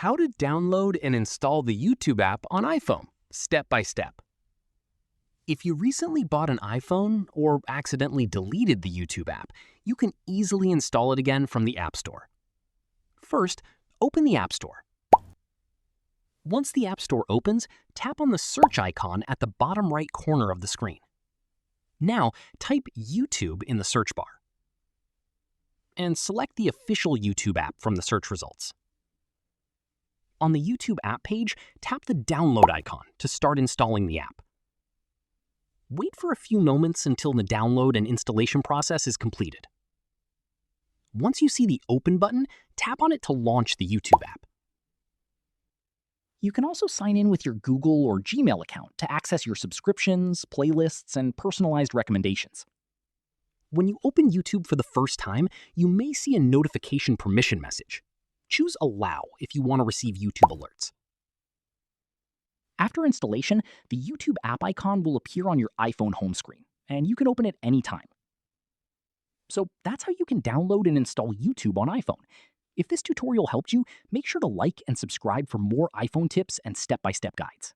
How to download and install the YouTube app on iPhone, step by step. If you recently bought an iPhone or accidentally deleted the YouTube app, you can easily install it again from the App Store. First, open the App Store. Once the App Store opens, tap on the search icon at the bottom right corner of the screen. Now, type YouTube in the search bar and select the official YouTube app from the search results. On the YouTube app page, tap the download icon to start installing the app. Wait for a few moments until the download and installation process is completed. Once you see the Open button, tap on it to launch the YouTube app. You can also sign in with your Google or Gmail account to access your subscriptions, playlists, and personalized recommendations. When you open YouTube for the first time, you may see a notification permission message. Choose Allow if you want to receive YouTube alerts. After installation, the YouTube app icon will appear on your iPhone home screen, and you can open it anytime. So that's how you can download and install YouTube on iPhone. If this tutorial helped you, make sure to like and subscribe for more iPhone tips and step-by-step guides.